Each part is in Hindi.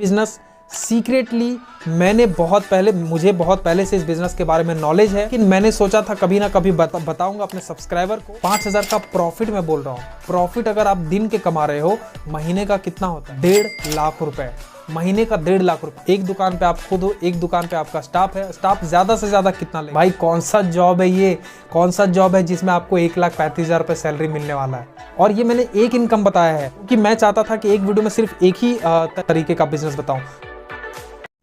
बिजनेस सीक्रेटली मुझे बहुत पहले से इस बिजनेस के बारे में नॉलेज है, लेकिन मैंने सोचा था कभी ना कभी बताऊंगा अपने सब्सक्राइबर को। 5,000 का प्रॉफिट मैं बोल रहा हूँ। प्रॉफिट अगर आप दिन के कमा रहे हो, महीने का कितना होता है? 1.5 लाख रुपए। महीने का 1.5 लाख रुपए। एक दुकान पे आप खुद हो, एक दुकान पे आपका स्टाफ है। स्टाफ ज्यादा से ज्यादा कितना ले? भाई कौन सा जॉब है ये? कौन सा जॉब है जिसमें आपको 1,35,000 रुपए सैलरी मिलने वाला है? और ये मैंने एक इनकम बताया है क्योंकि मैं चाहता था कि एक वीडियो में सिर्फ एक ही तरीके का बिजनेस बताऊं।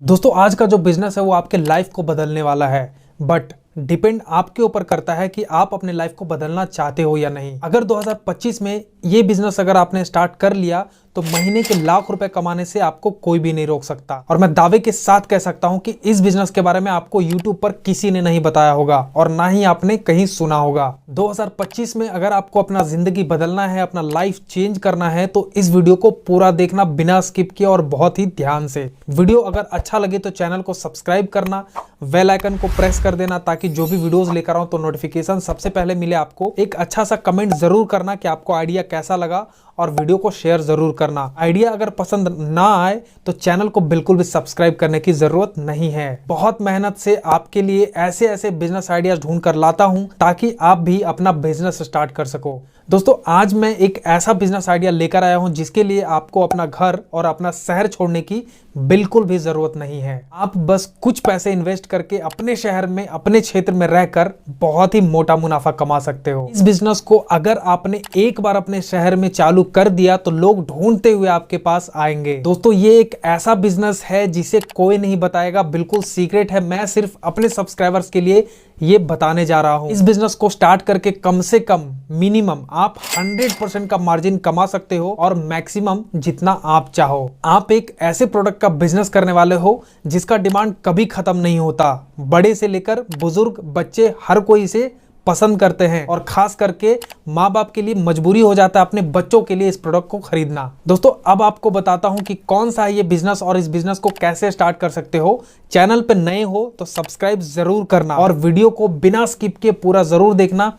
दोस्तों आज का जो बिजनेस है वो आपके लाइफ को बदलने वाला है, बट डिपेंड आपके ऊपर करता है कि आप अपने लाइफ को बदलना चाहते हो या नहीं। अगर 2025 में ये बिजनेस अगर आपने स्टार्ट कर लिया तो महीने के लाख रुपए कमाने से आपको कोई भी नहीं रोक सकता। और मैं दावे के साथ कह सकता हूं कि इस बिजनेस के बारे में आपको YouTube पर किसी ने नहीं बताया होगा और ना ही आपने कहीं सुना होगा। 2025 में अगर आपको अपना जिंदगी बदलना है, अपना लाइफ चेंज करना है, तो इस वीडियो को पूरा देखना बिना स्किप किए और बहुत ही ध्यान से। वीडियो अगर अच्छा लगे तो चैनल को सब्सक्राइब करना, बेल आइकन को प्रेस कर देना ताकि जो भी वीडियोस लेकर आऊं तो नोटिफिकेशन सबसे पहले मिले आपको। एक अच्छा सा कमेंट जरूर करना कि आपको आइडिया कैसा लगा और वीडियो को शेयर जरूर करना। आइडिया अगर पसंद ना आए तो चैनल को बिल्कुल भी सब्सक्राइब करने की जरूरत नहीं है। बहुत मेहनत से आपके लिए ऐसे ऐसे बिजनेस आइडियाज ढूंढ कर लाता हूं ताकि आप भी अपना बिजनेस स्टार्ट कर सको। दोस्तों आज मैं एक ऐसा बिजनेस आइडिया लेकर आया हूं जिसके लिए आपको अपना घर और अपना शहर छोड़ने की बिल्कुल भी जरूरत नहीं है। आप बस कुछ पैसे इन्वेस्ट करके अपने शहर में, अपने क्षेत्र में रहकर बहुत ही मोटा मुनाफा कमा सकते हो। इस बिजनेस को अगर आपने एक बार अपने शहर में चालू कर दिया तो लोग ढूंढते हुए आपके पास आएंगे। दोस्तों ये एक ऐसा बिजनेस है जिसे कोई नहीं बताएगा, बिल्कुल सीक्रेट है। मैं सिर्फ अपने सब्सक्राइबर्स के लिए ये बताने जा रहा हूं। इस बिजनेस को स्टार्ट करके कम से कम मिनिमम आप 100% का मार्जिन कमा सकते हो और मैक्सिमम जितना आप चाहो। आप एक ऐसे प्रोडक्ट का बिजनेस करने वाले हो जिसका डिमांड कभी खत्म नहीं होता। बड़े से लेकर बुजुर्ग, बच्चे, हर कोई इसे पसंद करते हैं और खास करके माँ बाप के लिए मजबूरी हो जाता है अपने बच्चों के लिए इस प्रोडक्ट को खरीदना। दोस्तों अब आपको बताता हूं कि कौन सा है ये बिजनेस और इस बिजनेस को कैसे स्टार्ट कर सकते हो। चैनल पे नए हो तो सब्सक्राइब जरूर करना और वीडियो को बिना स्किप किए पूरा जरूर देखना।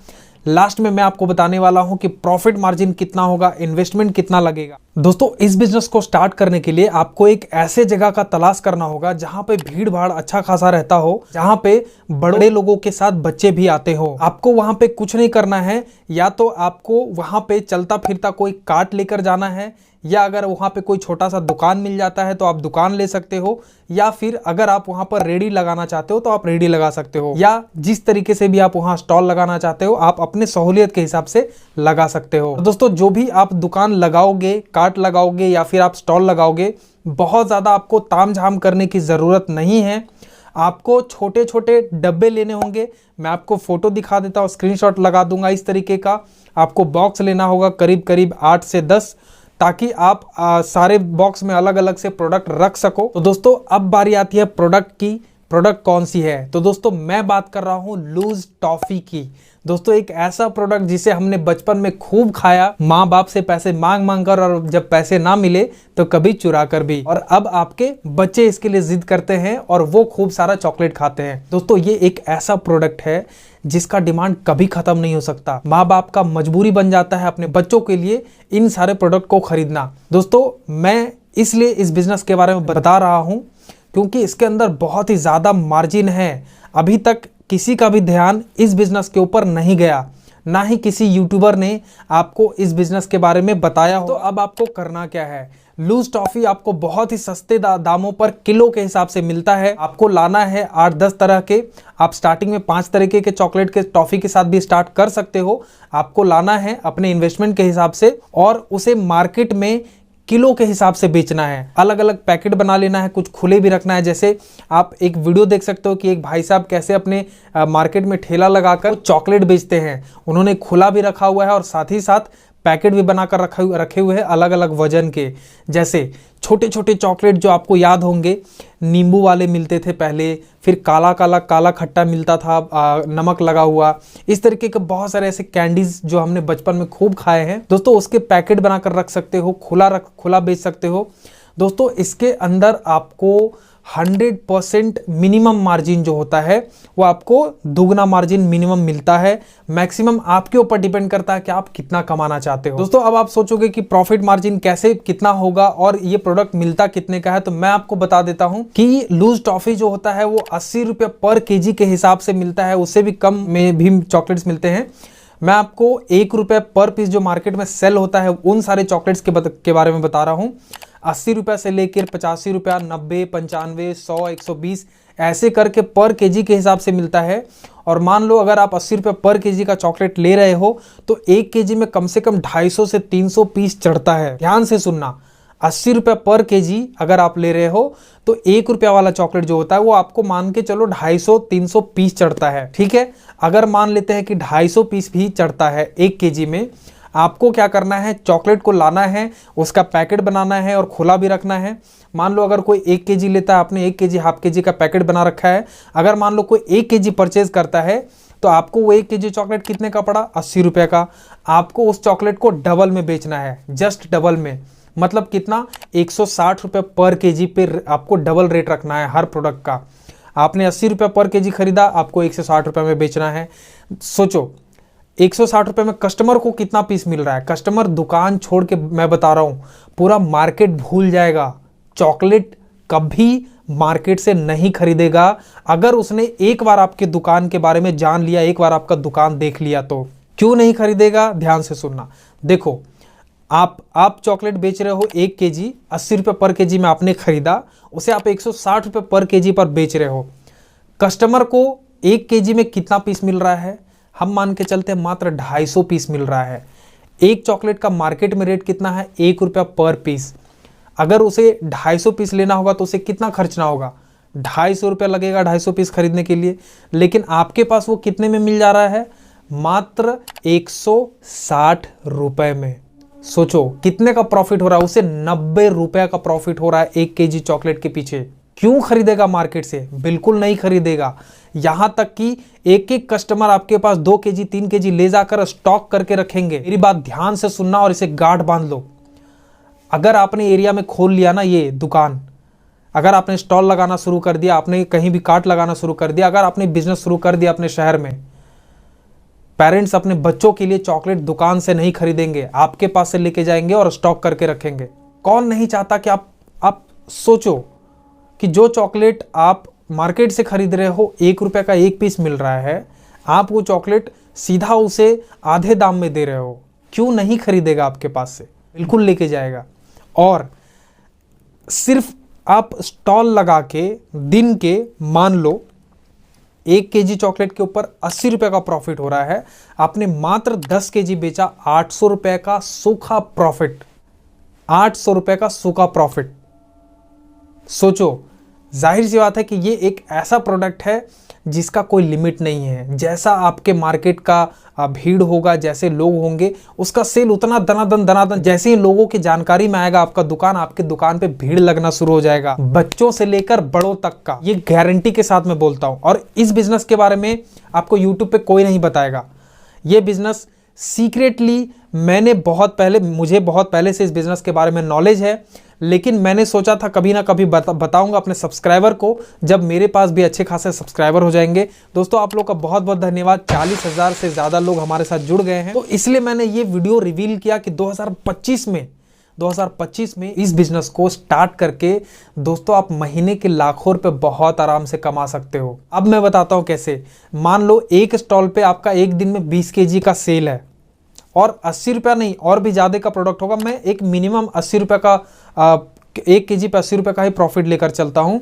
लास्ट में मैं आपको बताने वाला हूं कि प्रॉफिट मार्जिन कितना होगा, इन्वेस्टमेंट कितना लगेगा। दोस्तों इस बिजनेस को स्टार्ट करने के लिए आपको एक ऐसे जगह का तलाश करना होगा जहां पे भीड़ भाड़ अच्छा खासा रहता हो, जहां पे बड़े लोगों के साथ बच्चे भी आते हो। आपको वहां पे कुछ नहीं करना है, या तो आपको वहां पे चलता फिरता कोई कार्ट लेकर जाना है, या अगर वहां पे कोई छोटा सा दुकान मिल जाता है तो आप दुकान ले सकते हो, या फिर अगर आप वहां पर रेडी लगाना चाहते हो तो आप रेडी लगा सकते हो, या जिस तरीके से भी आप वहां स्टॉल लगाना चाहते हो आप अपने सहूलियत के हिसाब से लगा सकते हो। दोस्तों जो भी आप दुकान लगाओगे, कार्ट लगाओगे या फिर आप स्टॉल लगाओगे, बहुत ज़्यादा आपको तामझाम करने की ज़रूरत नहीं है। आपको छोटे छोटे डब्बे लेने होंगे। मैं आपको फोटो दिखा देता हूँ, स्क्रीनशॉट लगा दूंगा इस तरीके का। आपको बॉक्स लेना होगा करीब करीब 8 से 10, ताकि आप सारे बॉक्स में अलग अलग से प्रोडक्ट रख सको। तो दोस्तों अब बारी आती है प्रोडक्ट की। प्रोडक्ट कौन सी है? तो दोस्तों मैं बात कर रहा हूं लूज टॉफी की। दोस्तों एक ऐसा प्रोडक्ट जिसे हमने बचपन में खूब खाया, माँ बाप से पैसे मांग मांग कर, और जब पैसे ना मिले तो कभी चुरा कर भी। और अब आपके बच्चे इसके लिए जिद करते हैं और वो खूब सारा चॉकलेट खाते हैं। दोस्तों ये एक ऐसा प्रोडक्ट है जिसका डिमांड कभी खत्म नहीं हो सकता। माँ बाप का मजबूरी बन जाता है अपने बच्चों के लिए इन सारे प्रोडक्ट को खरीदना। दोस्तों मैं इसलिए इस बिजनेस के बारे में बता रहा हूं क्योंकि इसके अंदर बहुत ही ज्यादा मार्जिन है। अभी तक किसी का भी ध्यान इस बिजनेस के ऊपर नहीं गया, ना ही किसी यूट्यूबर ने आपको इस बिजनेस के बारे में बताया हो। तो अब आपको करना क्या है? लूज टॉफी आपको बहुत ही सस्ते दामों पर किलो के हिसाब से मिलता है। आपको लाना है 8-10 तरह के। आप स्टार्टिंग में 5 तरीके के चॉकलेट के टॉफी के साथ भी स्टार्ट कर सकते हो। आपको लाना है अपने इन्वेस्टमेंट के हिसाब से और उसे मार्केट में किलो के हिसाब से बेचना है। अलग अलग पैकेट बना लेना है, कुछ खुले भी रखना है। जैसे आप एक वीडियो देख सकते हो कि एक भाई साहब कैसे अपने मार्केट में ठेला लगाकर चॉकलेट बेचते हैं। उन्होंने खुला भी रखा हुआ है और साथ ही साथ पैकेट भी बनाकर रखे हुए हैं अलग अलग वजन के। जैसे छोटे छोटे चॉकलेट जो आपको याद होंगे, नींबू वाले मिलते थे पहले, फिर काला काला काला खट्टा मिलता था नमक लगा हुआ। इस तरीके के बहुत सारे ऐसे कैंडीज जो हमने बचपन में खूब खाए हैं। दोस्तों उसके पैकेट बनाकर रख सकते हो, खुला बेच सकते हो। दोस्तों इसके अंदर आपको 100% मिनिमम मार्जिन जो होता है वो आपको दुगना मार्जिन मिनिमम मिलता है। मैक्सिमम आपके ऊपर डिपेंड करता है कि आप कितना कमाना चाहते हो। दोस्तों अब आप सोचोगे कि प्रॉफिट मार्जिन कैसे कितना होगा और ये प्रोडक्ट मिलता कितने का है, तो मैं आपको बता देता हूं कि लूज टॉफी जो होता है वो 80 रुपये पर केजी के हिसाब से मिलता है, उससे भी कम में भी चॉकलेट्स मिलते हैं। मैं आपको 1 रुपये पर पीस जो मार्केट में सेल होता है उन सारे चॉकलेट्स के बारे में बता रहा हूं। 80 रुपये से लेकर 85 रुपया, 90, 95, 100, 120 ऐसे करके पर केजी के हिसाब से मिलता है। और मान लो अगर आप 80 रुपये पर केजी का चॉकलेट ले रहे हो तो 1 केजी में कम से कम 250 से 300 पीस चढ़ता है। ध्यान से सुनना, 80 रुपये पर केजी अगर आप ले रहे हो तो 1 रुपया वाला चॉकलेट जो होता है वो आपको मान के चलो 250-300 पीस चढ़ता है। ठीक है, अगर मान लेते हैं कि 250 पीस भी चढ़ता है 1 केजी में, आपको क्या करना है, चॉकलेट को लाना है, उसका पैकेट बनाना है और खुला भी रखना है। मान लो अगर कोई 1 केजी लेता है, आपने 1 केजी हाफ केजी का पैकेट बना रखा है, अगर मान लो कोई 1 केजी परचेज करता है तो आपको वो 1 केजी चॉकलेट कितने का पड़ा, 80 रुपये का। आपको उस चॉकलेट को डबल में बेचना है, जस्ट डबल में, मतलब कितना, 160 रुपये पर केजी पे आपको डबल रेट रखना है हर प्रोडक्ट का। आपने 80 रुपये पर केजी खरीदा, आपको 160 रुपये में बेचना है। सोचो 160 रुपये में कस्टमर को कितना पीस मिल रहा है। कस्टमर दुकान छोड़ के, मैं बता रहा हूँ, पूरा मार्केट भूल जाएगा, चॉकलेट कभी मार्केट से नहीं खरीदेगा अगर उसने एक बार आपके दुकान के बारे में जान लिया, एक बार आपका दुकान देख लिया तो। क्यों नहीं खरीदेगा, ध्यान से सुनना। देखो आप चॉकलेट बेच रहे हो 1 केजी, 80 रुपये पर केजी में आपने खरीदा, उसे आप 160 रुपये पर केजी पर बेच रहे हो। कस्टमर को 1 केजी में कितना पीस मिल रहा है, हम मान के चलते हैं मात्र 250 पीस मिल रहा है। एक चॉकलेट का मार्केट में रेट कितना है, 1 रुपया पर पीस। अगर उसे 250 पीस लेना होगा तो उसे कितना खर्चना होगा, 250 रुपया लगेगा 250 पीस खरीदने के लिए। लेकिन आपके पास वो कितने में मिल जा रहा है, मात्र 160 रुपए में। सोचो कितने का प्रॉफिट हो रहा है, उसे 90 रुपए का प्रॉफिट हो रहा है 1 केजी चॉकलेट के पीछे। क्यों खरीदेगा मार्केट से, बिल्कुल नहीं खरीदेगा। यहां तक कि एक एक कस्टमर आपके पास 2 केजी 3 केजी ले जाकर स्टॉक करके रखेंगे। मेरी बात ध्यान से सुनना और इसे गांठ बांध लो। अगर आपने एरिया में खोल लिया ना ये दुकान, अगर आपने स्टॉल लगाना शुरू कर दिया, आपने कहीं भी कार्ट लगाना शुरू कर दिया, अगर आपने बिजनेस शुरू कर दिया अपने शहर में, पेरेंट्स अपने बच्चों के लिए चॉकलेट दुकान से नहीं खरीदेंगे, आपके पास से लेके जाएंगे और स्टॉक करके रखेंगे। कौन नहीं चाहता कि आप सोचो कि जो चॉकलेट आप मार्केट से खरीद रहे हो, 1 रुपये का 1 पीस मिल रहा है, आप वो चॉकलेट सीधा उसे आधे दाम में दे रहे हो। क्यों नहीं खरीदेगा आपके पास से, बिल्कुल लेके जाएगा। और सिर्फ आप स्टॉल लगा के दिन के, मान लो 1 केजी चॉकलेट के ऊपर 80 रुपये का प्रॉफिट हो रहा है, आपने मात्र 10 केजी बेचा, 800 रुपये का सूखा प्रॉफिट, 800 रुपये का सूखा प्रॉफिट। सोचो, जाहिर सी बात है कि ये एक ऐसा प्रोडक्ट है जिसका कोई लिमिट नहीं है। जैसा आपके मार्केट का भीड़ होगा, जैसे लोग होंगे, उसका सेल उतना दनादन। जैसे ही लोगों की जानकारी में आएगा आपका दुकान, आपके दुकान पे भीड़ लगना शुरू हो जाएगा, बच्चों से लेकर बड़ों तक का। ये गारंटी के साथ मैं बोलता हूं। और इस बिजनेस के बारे में आपको यूट्यूब पे कोई नहीं बताएगा। ये बिजनेस सीक्रेटली मुझे बहुत पहले से इस बिजनेस के बारे में नॉलेज है, लेकिन मैंने सोचा था कभी ना कभी बताऊंगा अपने सब्सक्राइबर को, जब मेरे पास भी अच्छे खासे सब्सक्राइबर हो जाएंगे। दोस्तों आप लोग का बहुत बहुत धन्यवाद, 40,000 से ज़्यादा लोग हमारे साथ जुड़ गए हैं। तो इसलिए मैंने ये वीडियो रिवील किया कि 2025 में इस बिजनेस को स्टार्ट करके दोस्तों आप महीने के लाखों रुपए बहुत आराम से कमा सकते हो। अब मैं बताता हूँ कैसे। मान लो एक स्टॉल पे आपका एक दिन में 20 केजी का सेल है और 80 रुपया नहीं और भी ज़्यादा का प्रोडक्ट होगा। मैं एक मिनिमम 80 रुपये का 1 केजी पे 80 रुपये का ही प्रॉफिट लेकर चलता हूँ।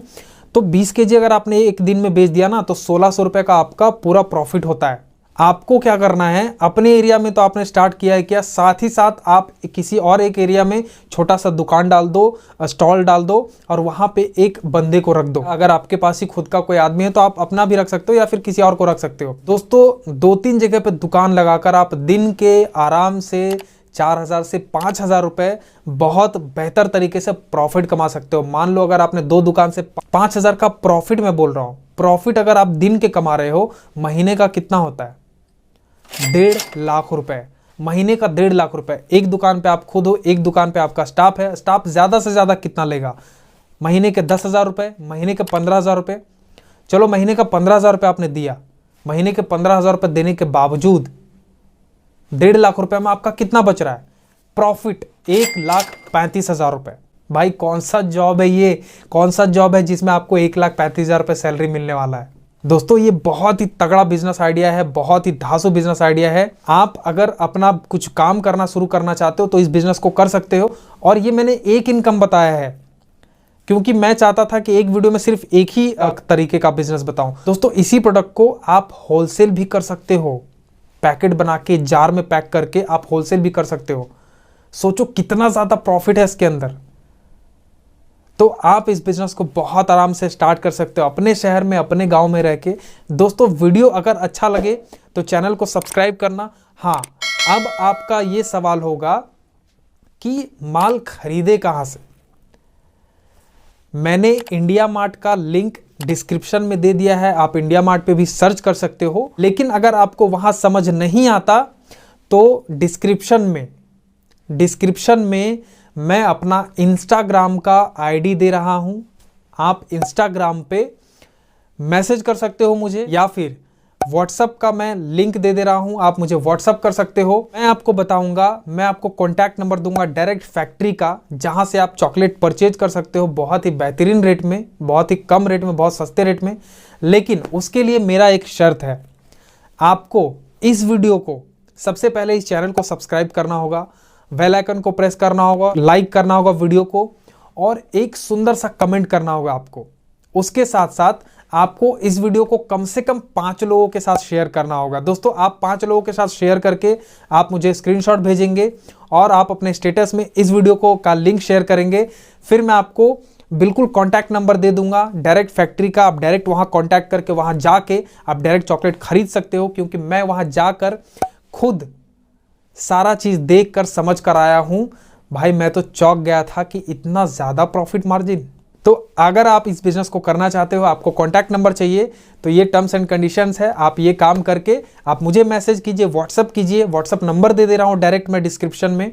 तो 20 केजी अगर आपने एक दिन में बेच दिया ना, तो 1600 रुपये का आपका पूरा प्रॉफिट होता है। आपको क्या करना है, अपने एरिया में तो आपने स्टार्ट किया है क्या, साथ ही साथ आप किसी और एक एरिया में छोटा सा दुकान डाल दो, स्टॉल डाल दो और वहाँ पे एक बंदे को रख दो। अगर आपके पास ही खुद का कोई आदमी है तो आप अपना भी रख सकते हो या फिर किसी और को रख सकते हो। दोस्तों 2-3 जगह पे दुकान लगाकर आप दिन के आराम से 4,000 से 5,000 रुपये बहुत बेहतर तरीके से प्रॉफिट कमा सकते हो। मान लो अगर आपने 2 दुकान से 5,000 का प्रॉफिट, मैं बोल रहा हूँ प्रॉफिट, अगर आप दिन के कमा रहे हो, महीने का कितना होता है, 1.5 लाख रुपए। महीने का 1.5 लाख रुपए। एक दुकान पे आप खुद हो, एक दुकान पे आपका स्टाफ है। स्टाफ ज़्यादा से ज़्यादा कितना लेगा? महीने के 10,000 रुपये, महीने के 15,000 रुपये। चलो महीने का 15,000 रुपये आपने दिया, महीने के 15,000 रुपये देने के बावजूद 1.5 लाख रुपये में आपका कितना बच रहा है? प्रॉफिट 1,35,000 रुपये। भाई कौन सा जॉब है ये? कौन सा जॉब है जिसमें आपको 1,35,000 रुपये सैलरी मिलने वाला है? दोस्तों ये बहुत ही तगड़ा बिजनेस आइडिया है, बहुत ही धांसू बिजनेस आइडिया है। आप अगर अपना कुछ काम करना शुरू करना चाहते हो तो इस बिजनेस को कर सकते हो। और ये मैंने एक इनकम बताया है क्योंकि मैं चाहता था कि एक वीडियो में सिर्फ एक ही तरीके का बिजनेस बताऊं। दोस्तों इसी प्रोडक्ट को आप होलसेल भी कर सकते हो, पैकेट बना के जार में पैक करके आप होलसेल भी कर सकते हो। सोचो कितना ज्यादा प्रॉफिट है इसके अंदर। तो आप इस बिजनेस को बहुत आराम से स्टार्ट कर सकते हो अपने शहर में, अपने गांव में रह के। दोस्तों वीडियो अगर अच्छा लगे तो चैनल को सब्सक्राइब करना। हाँ, अब आपका ये सवाल होगा कि माल खरीदे कहां से? मैंने इंडिया मार्ट का लिंक डिस्क्रिप्शन में दे दिया है, आप इंडिया मार्ट पे भी सर्च कर सकते हो। लेकिन अगर आपको वहां समझ नहीं आता तो डिस्क्रिप्शन में मैं अपना इंस्टाग्राम का आईडी दे रहा हूं। आप इंस्टाग्राम पे मैसेज कर सकते हो मुझे, या फिर व्हाट्सएप का मैं लिंक दे रहा हूं, आप मुझे व्हाट्सएप कर सकते हो। मैं आपको बताऊंगा, मैं आपको कॉन्टैक्ट नंबर दूंगा डायरेक्ट फैक्ट्री का, जहां से आप चॉकलेट परचेज कर सकते हो बहुत ही बेहतरीन रेट में, बहुत ही कम रेट में, बहुत सस्ते रेट में। लेकिन उसके लिए मेरा एक शर्त है, आपको इस वीडियो को सबसे पहले इस चैनल को सब्सक्राइब करना होगा, बेल आइकन को प्रेस करना होगा, लाइक करना होगा वीडियो को, और एक सुंदर सा कमेंट करना होगा आपको। उसके साथ साथ आपको इस वीडियो को कम से कम 5 लोगों के साथ शेयर करना होगा। दोस्तों आप 5 लोगों के साथ शेयर करके आप मुझे स्क्रीनशॉट भेजेंगे और आप अपने स्टेटस में इस वीडियो को का लिंक शेयर करेंगे। फिर मैं आपको बिल्कुल कॉन्टैक्ट नंबर दे दूंगा डायरेक्ट फैक्ट्री का, आप डायरेक्ट वहां कॉन्टैक्ट करके वहां जाके आप डायरेक्ट चॉकलेट खरीद सकते हो। क्योंकि मैं वहां जाकर खुद सारा चीज देख कर समझ कर आया हूं। भाई मैं तो चौंक गया था कि इतना ज्यादा प्रॉफिट मार्जिन। तो अगर आप इस बिजनेस को करना चाहते हो, आपको कॉन्टैक्ट नंबर चाहिए, तो ये टर्म्स एंड कंडीशंस है। आप ये काम करके आप मुझे मैसेज कीजिए, व्हाट्सअप कीजिए। व्हाट्सअप नंबर दे रहा हूं डायरेक्ट मैं डिस्क्रिप्शन में,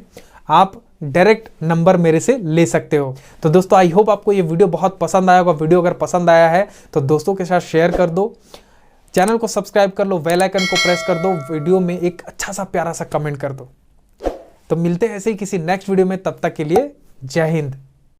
आप डायरेक्ट नंबर मेरे से ले सकते हो। तो दोस्तों आई होप आपको ये वीडियो बहुत पसंद आया होगा। वीडियो अगर पसंद आया है तो दोस्तों के साथ शेयर कर दो, चैनल को सब्सक्राइब कर लो, बेल आइकन को प्रेस कर दो, वीडियो में एक अच्छा सा प्यारा सा कमेंट कर दो। तो मिलते हैं ऐसे ही किसी नेक्स्ट वीडियो में, तब तक के लिए जय हिंद।